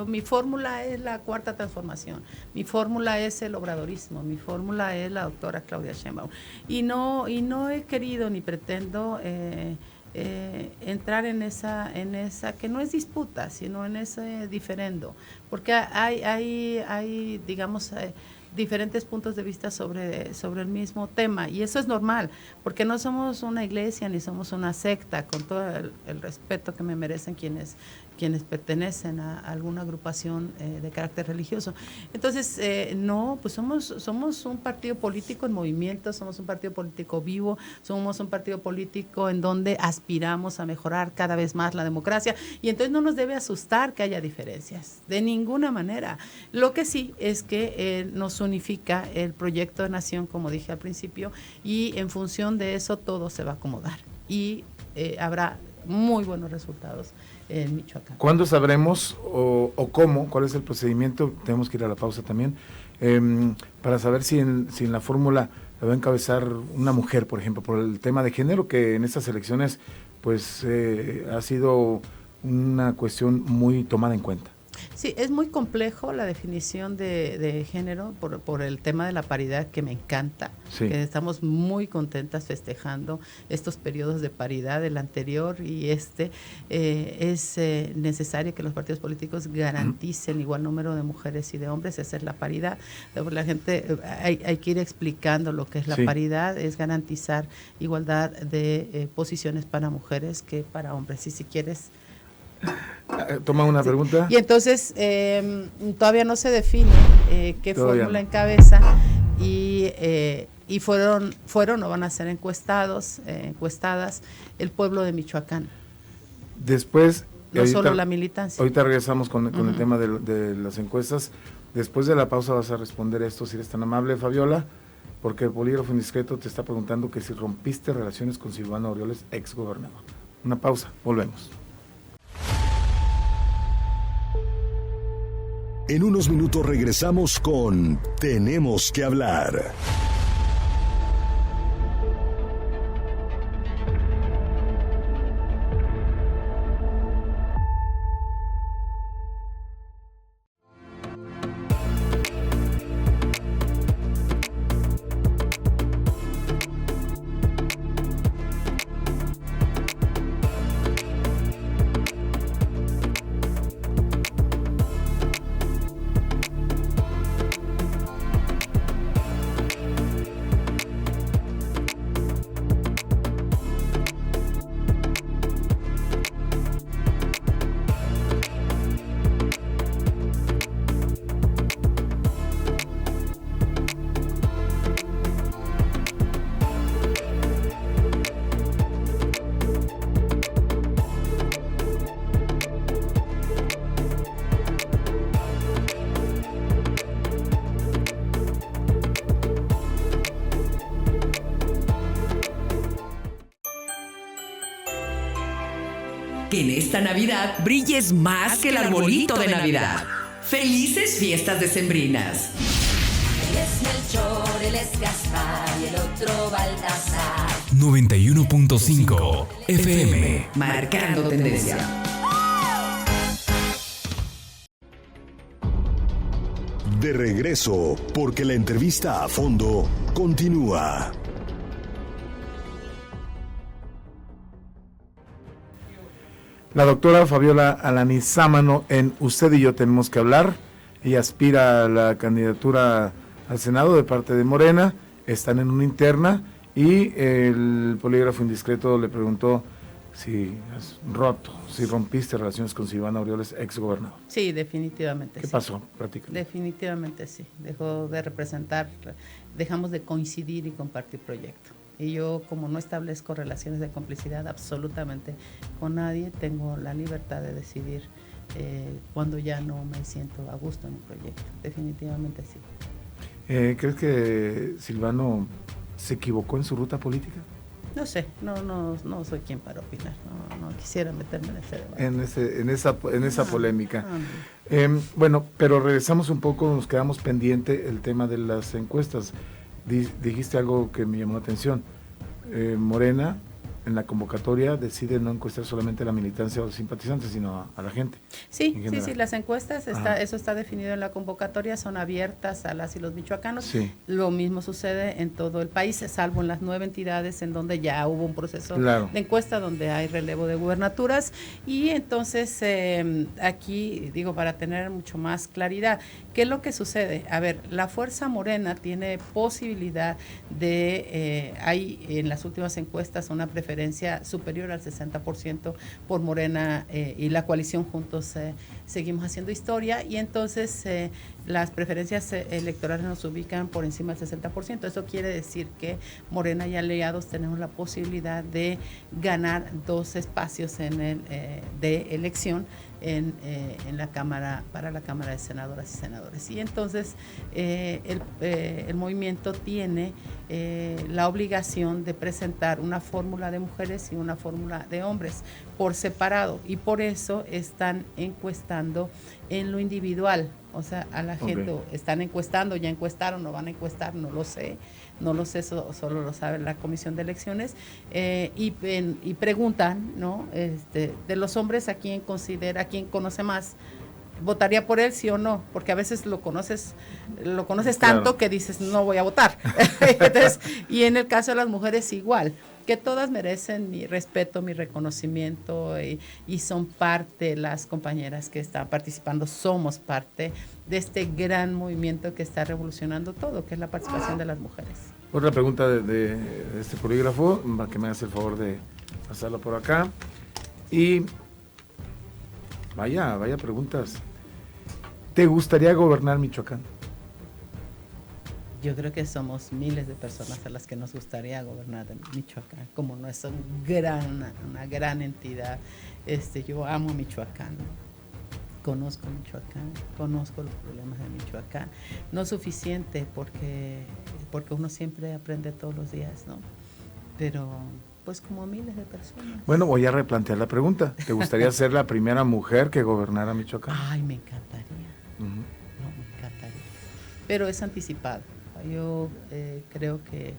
Mi fórmula es la cuarta transformación. Mi fórmula es el obradorismo. Mi fórmula es la doctora Claudia Sheinbaum. Y no he querido ni pretendo entrar en esa que no es disputa, sino en ese diferendo, porque hay digamos diferentes puntos de vista sobre el mismo tema, y eso es normal, porque no somos una iglesia ni somos una secta, con todo el respeto que me merecen quienes pertenecen a alguna agrupación de carácter religioso. Entonces, no, pues somos un partido político en movimiento, somos un partido político vivo, somos un partido político en donde aspiramos a mejorar cada vez más la democracia, y entonces no nos debe asustar que haya diferencias, de ninguna manera. Lo que sí es que nos unifica el proyecto de nación, como dije al principio, y en función de eso todo se va a acomodar, y habrá muy buenos resultados en Michoacán. ¿Cuándo sabremos o cómo, cuál es el procedimiento? Tenemos que ir a la pausa también, para saber si en la fórmula la va a encabezar una mujer, por ejemplo, por el tema de género, que en estas elecciones pues ha sido una cuestión muy tomada en cuenta. Sí, es muy complejo la definición de género por el tema de la paridad, que me encanta, que estamos muy contentas festejando estos periodos de paridad, el anterior y es necesario que los partidos políticos garanticen igual número de mujeres y de hombres. Esa es la paridad. La gente, hay que ir explicando lo que es la paridad, es garantizar igualdad de posiciones para mujeres que para hombres. Y si quieres... Toma una pregunta. Y entonces todavía no se define qué fórmula encabeza y fueron o van a ser encuestadas el pueblo de Michoacán. Después no solo la militancia. Ahorita regresamos con el tema de las encuestas. Después de la pausa vas a responder esto, si eres tan amable, Fabiola, porque el polígrafo indiscreto te está preguntando que si rompiste relaciones con Silvano Aureoles, ex gobernador. Una pausa, volvemos. En unos minutos regresamos con Tenemos que hablar. Que en esta Navidad brilles más que el arbolito de Navidad. ¡Felices fiestas decembrinas! Él es Melchor, él es Gaspar y el otro Baltasar. 91.5 FM. Marcando tendencia. De regreso, porque la entrevista a fondo continúa. La doctora Fabiola Alanizámano en Usted y Yo Tenemos que Hablar. Ella aspira a la candidatura al Senado de parte de Morena. Están en una interna y el polígrafo indiscreto le preguntó si has roto, si rompiste relaciones con Silvano Aureoles, ex gobernador. Sí, definitivamente. ¿Qué sí. pasó? Platícame. Definitivamente sí. Dejó de representar, dejamos de coincidir y compartir proyecto. Y yo, como no establezco relaciones de complicidad absolutamente con nadie, tengo la libertad de decidir cuando ya no me siento a gusto en un proyecto. Definitivamente sí. ¿Crees que Silvano se equivocó en su ruta política? No sé, no soy quien para opinar. No quisiera meterme en ese debate. En esa polémica. Bueno, pero regresamos un poco, nos quedamos pendiente el tema de las encuestas. Dijiste algo que me llamó la atención. Morena, en la convocatoria, decide no encuestar solamente a la militancia o los simpatizantes, sino a la gente. Sí, las encuestas, eso está definido en la convocatoria, son abiertas a las y los michoacanos. Sí. Lo mismo sucede en todo el país, salvo en las 9 entidades en donde ya hubo un proceso de encuesta, donde hay relevo de gubernaturas. Y entonces, aquí, digo, para tener mucho más claridad, ¿qué es lo que sucede? A ver, la Fuerza Morena tiene posibilidad de, hay en las últimas encuestas una preferencia superior al 60% por Morena y la coalición Juntos seguimos haciendo historia, y entonces las preferencias electorales nos ubican por encima del 60%. Eso quiere decir que Morena y aliados tenemos la posibilidad de ganar 2 espacios de elección en la Cámara, para la Cámara de Senadoras y Senadores. Y entonces el movimiento tiene la obligación de presentar una fórmula de mujeres y una fórmula de hombres por separado, y por eso están encuestando en lo individual, o sea, a la gente. Están encuestando, ya encuestaron, no van a encuestar, no lo sé, solo lo sabe la Comisión de Elecciones, y preguntan, ¿no? De los hombres, ¿a quién conoce más? ¿Votaría por él, sí o no? Porque a veces lo conoces tanto que dices, no voy a votar. Entonces, y en el caso de las mujeres igual, que todas merecen mi respeto, mi reconocimiento, y son parte, las compañeras que están participando, somos parte de este gran movimiento que está revolucionando todo, que es la participación de las mujeres. Otra pregunta de este polígrafo, para que me hagas el favor de pasarlo por acá. Y vaya preguntas. ¿Te gustaría gobernar Michoacán? yo creo que somos miles de personas a las que nos gustaría gobernar en Michoacán, como no es una gran entidad. Yo amo Michoacán, conozco Michoacán, conozco los problemas de Michoacán. No es suficiente porque uno siempre aprende todos los días, ¿no? Pero pues como miles de personas. Bueno, voy a replantear la pregunta. ¿Te gustaría ser la primera mujer que gobernara Michoacán? Ay, me encantaría. No, me encantaría. Pero es anticipado. Yo creo que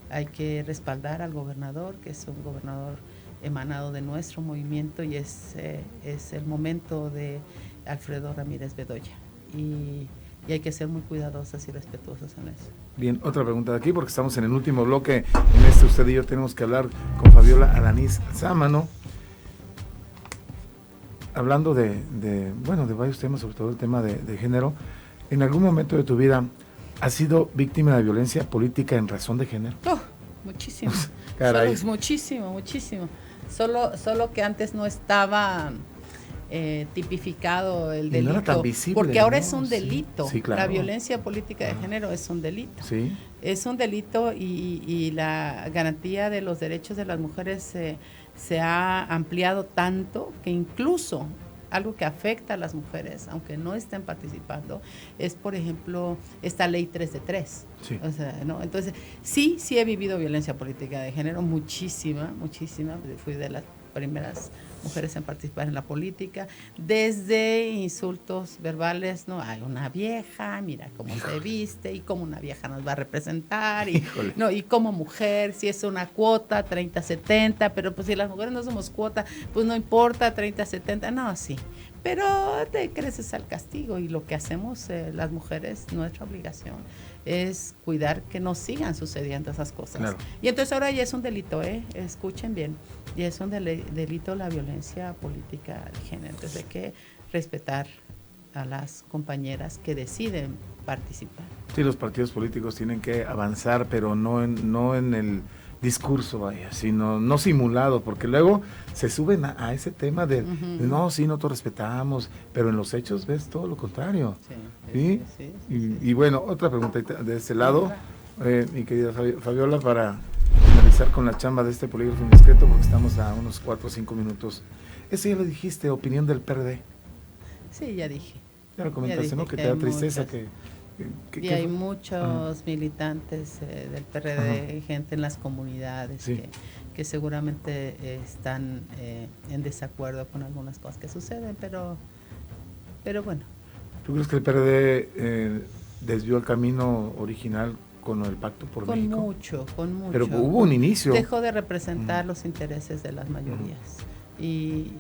hay que respaldar al gobernador, que es un gobernador emanado de nuestro movimiento, y es el momento de Alfredo Ramírez Bedoya. Y hay que ser muy cuidadosos y respetuosos en eso. Bien, otra pregunta de aquí, porque estamos en el último bloque. En usted y yo tenemos que hablar con Fabiola Alanís Sámano, hablando de varios temas, sobre todo el tema de género. ¿En algún momento de tu vida has sido víctima de violencia política en razón de género? Oh, muchísimo. Caray. Muchísimo. Solo que antes no estaba tipificado el delito. No era tan visible, porque ahora ¿no? es un delito. Sí, claro. La violencia política de género es un delito. Sí. Es un delito y la garantía de los derechos de las mujeres se ha ampliado tanto que incluso algo que afecta a las mujeres, aunque no estén participando, es, por ejemplo, esta ley 3 de 3. Sí. O sea, ¿no? Entonces, sí he vivido violencia política de género, muchísima. Fui de las primeras mujeres en participar en la política, desde insultos verbales, ¿no? Hay una vieja, mira cómo se viste, y cómo una vieja nos va a representar, y como mujer, si es una cuota, 30-70, pero pues si las mujeres no somos cuota, pues no importa, 30-70, no, sí. Pero te creces al castigo, y lo que hacemos las mujeres, nuestra obligación, es cuidar que no sigan sucediendo esas cosas. Claro. Y entonces ahora ya es un delito, escuchen bien, ya es un delito la violencia política de género. Entonces hay que respetar a las compañeras que deciden participar. Sí, los partidos políticos tienen que avanzar, pero no en el discurso, vaya, sino no simulado, porque luego se suben a ese tema de nosotros respetamos, pero en los hechos ves todo lo contrario. Sí. Y bueno, otra pregunta de este lado, mi querida Fabiola, para finalizar con la chamba de este polígrafo indiscreto, porque estamos a unos 4 o 5 minutos. Eso ya lo dijiste, opinión del PRD. Sí, ya dije. Ya lo comentaste, ¿no? Que te da tristeza y hay muchos militantes del PRD, gente en las comunidades que seguramente están en desacuerdo con algunas cosas que suceden, pero bueno. ¿Tú crees que el PRD desvió el camino original con el Pacto por México? Con mucho. Pero hubo un inicio. Dejó de representar los intereses de las mayorías y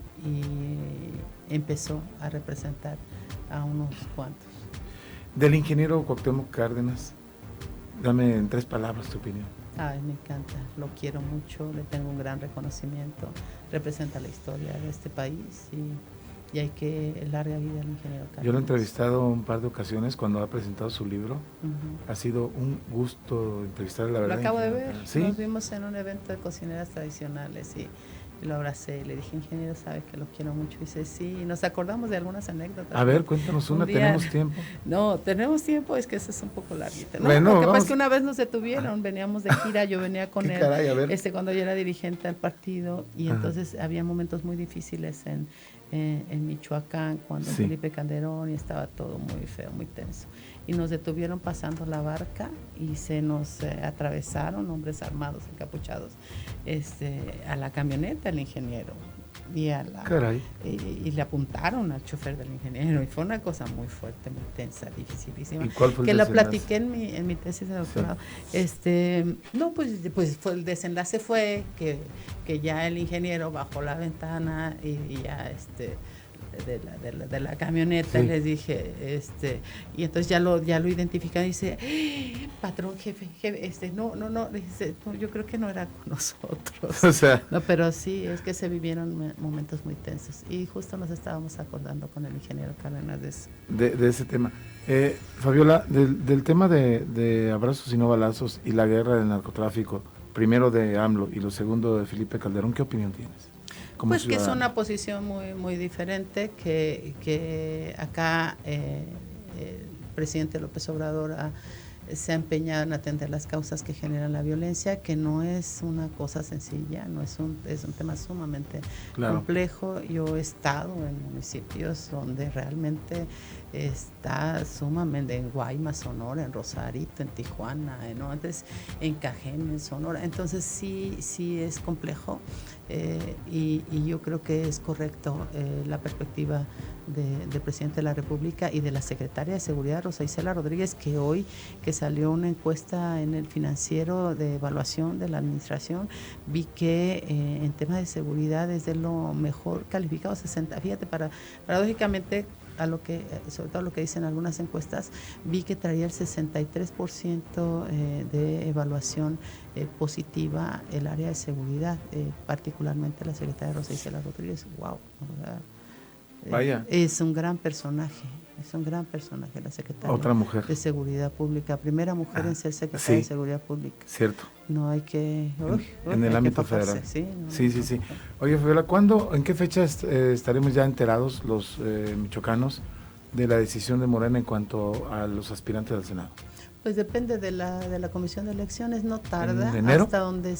empezó a representar a unos cuantos. Del ingeniero Cuauhtémoc Cárdenas, dame en 3 palabras tu opinión. Ay, me encanta, lo quiero mucho, le tengo un gran reconocimiento, representa la historia de este país y hay que larga vida al ingeniero Cárdenas. Yo lo he entrevistado un par de ocasiones cuando ha presentado su libro. Ha sido un gusto entrevistarle, la verdad. Lo acabo de ver, ¿Sí? Nos vimos en un evento de cocineras tradicionales y lo abracé y le dije, ingeniero, sabe que lo quiero mucho. Y dice, sí, y nos acordamos de algunas anécdotas. A ver, cuéntanos una, ¿tenemos tiempo? No, tenemos tiempo, es que eso es un poco larguita. No, bueno, lo que pasa es que una vez nos detuvieron, veníamos de gira, yo venía con él, caray, a ver. cuando yo era dirigente del partido, y entonces había momentos muy difíciles en Michoacán, cuando Felipe Calderón, y estaba todo muy feo, muy tenso. Y nos detuvieron pasando la barca y se nos atravesaron hombres armados, encapuchados, a la camioneta del ingeniero. Y le apuntaron al chofer del ingeniero, y fue una cosa muy fuerte, muy tensa, dificilísima. ¿Y cuál fue el que desenlace? la platiqué en mi tesis de doctorado. No, pues el desenlace fue que ya el ingeniero bajó la ventana y ya de la camioneta, les dije, y entonces ya lo identifican, y dice, patrón, jefe, no, dice, no, yo creo que no era con nosotros. O sea, no, pero sí, es que se vivieron momentos muy tensos, y justo nos estábamos acordando con el ingeniero Cárdenas de eso. De ese tema. Fabiola, del tema de abrazos y no balazos y la guerra del narcotráfico, primero de AMLO y lo segundo de Felipe Calderón, ¿qué opinión tienes? Pues ciudadano. Que es una posición muy, muy diferente, que acá el presidente López Obrador se ha empeñado en atender las causas que generan la violencia, que no es una cosa sencilla, es un tema sumamente complejo. Yo he estado en municipios donde realmente está sumamente, en Guaymas, Sonora, en Rosarito, en Tijuana, entonces, en Cajeme, en Sonora. Entonces sí es complejo, y yo creo que es correcto la perspectiva del presidente de la República y de la secretaria de Seguridad, Rosa Isela Rodríguez, que hoy que salió una encuesta en el Financiero de evaluación de la administración, vi que en temas de seguridad es de lo mejor calificado, 60. Fíjate, paradójicamente, sobre todo lo que dicen algunas encuestas, vi que traía el 63% de evaluación positiva el área de seguridad, particularmente la secretaria Rosa Isela Rodríguez. Wow, vaya. Es un gran personaje la secretaria. Otra mujer de Seguridad Pública, primera mujer en ser secretaria de Seguridad Pública. Cierto. No hay que... en el ámbito federal. Sí. Oye, Fabiola, en qué fecha estaremos ya enterados los michoacanos de la decisión de Morena en cuanto a los aspirantes al Senado? Pues depende de la Comisión de Elecciones, no tarda. ¿En enero? Hasta donde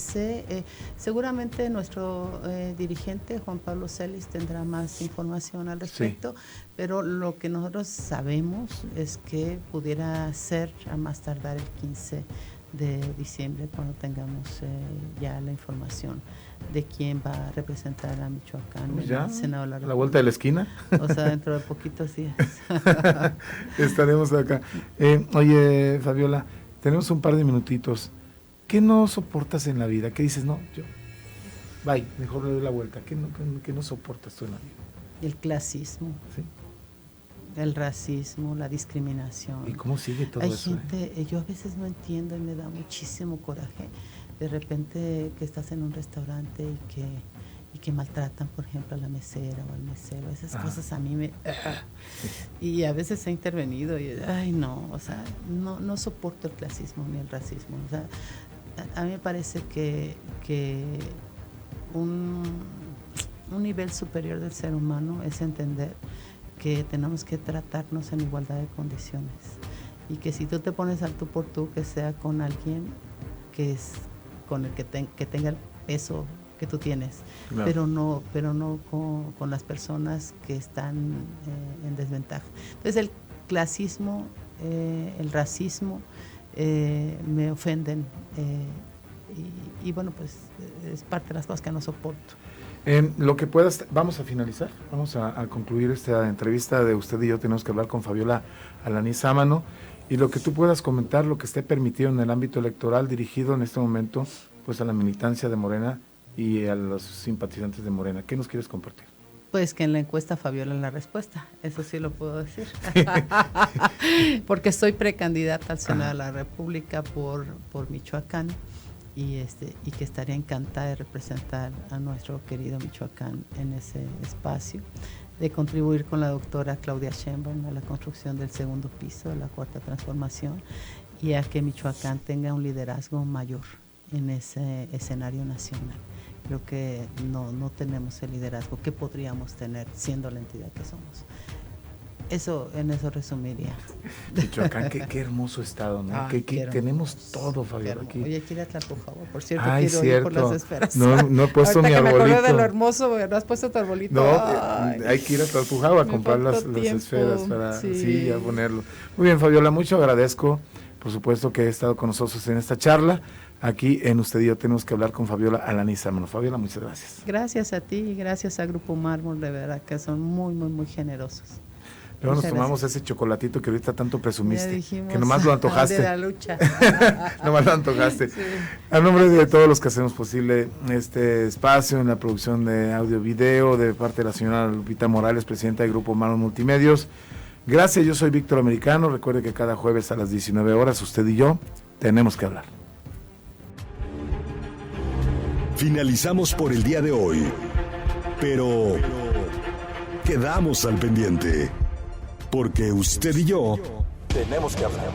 seguramente nuestro dirigente Juan Pablo Celis tendrá más información al respecto, pero lo que nosotros sabemos es que pudiera ser a más tardar el 15 de diciembre, cuando tengamos ya la información de quién va a representar a Michoacán en el Senado de la República. ¿La vuelta de la esquina? O sea, dentro de poquitos días. Estaremos acá. Oye, Fabiola, tenemos un par de minutitos. ¿Qué no soportas en la vida? ¿Qué dices? No, bye, mejor le doy la vuelta. ¿Qué no soportas tú en la vida? El clasismo. Sí. El racismo, la discriminación. ¿Y cómo sigue todo eso? Hay gente, yo a veces no entiendo y me da muchísimo coraje. De repente que estás en un restaurante y que maltratan, por ejemplo, a la mesera o al mesero. Esas cosas a mí me... Y a veces he intervenido y, no soporto el clasismo ni el racismo. O sea, a mí me parece que un nivel superior del ser humano es entender que tenemos que tratarnos en igualdad de condiciones, y que si tú te pones al tú por tú, que sea con alguien que es con el que tenga el peso que tú tienes, claro. pero no con las personas que están en desventaja. Entonces el clasismo, el racismo me ofenden, y bueno, pues es parte de las cosas que no soporto. Lo que puedas, vamos a finalizar, vamos a concluir esta entrevista de Usted y Yo Tenemos que Hablar con Fabiola Alaní Sámano, y lo que tú puedas comentar, lo que esté permitido en el ámbito electoral, dirigido en este momento pues a la militancia de Morena y a los simpatizantes de Morena. ¿Qué nos quieres compartir? Pues que en la encuesta Fabiola es la respuesta, eso sí lo puedo decir, porque soy precandidata al Senado de la República por Michoacán, y que estaría encantada de representar a nuestro querido Michoacán en ese espacio, de contribuir con la doctora Claudia Sheinbaum a la construcción del segundo piso de la Cuarta Transformación, y a que Michoacán tenga un liderazgo mayor en ese escenario nacional. Creo que no tenemos el liderazgo que podríamos tener siendo la entidad que somos. En eso resumiría. Michoacán, qué hermoso estado, ¿no? Tenemos todo, Fabiola, aquí. Oye, quiero atrás, por favor. Por cierto, quiero ir por las esferas. No he puesto mi arbolito. Me acordé de lo hermoso, ¿no has puesto tu arbolito? No, hay que ir a Tlalpujahua a comprar las esferas para a ponerlo. Muy bien, Fabiola, mucho agradezco, por supuesto, que he estado con nosotros en esta charla. Aquí en Usted y Yo Tenemos que Hablar con Fabiola Alaní Sámano. Fabiola, muchas gracias. Gracias a ti y gracias a Grupo Mármol, de verdad que son muy, muy, muy generosos. Luego nos tomamos ese chocolatito que ahorita tanto presumiste, que nomás lo antojaste. De la lucha. Nomás lo antojaste. Sí. A nombre de todos los que hacemos posible este espacio en la producción de audio-video, de parte de la señora Lupita Morales, presidenta del Grupo Mármol Multimedios. Gracias, yo soy Víctor Americano. Recuerde que cada jueves a las 19 horas, usted y yo tenemos que hablar. Finalizamos por el día de hoy, pero quedamos al pendiente. Porque usted y yo tenemos que hablar.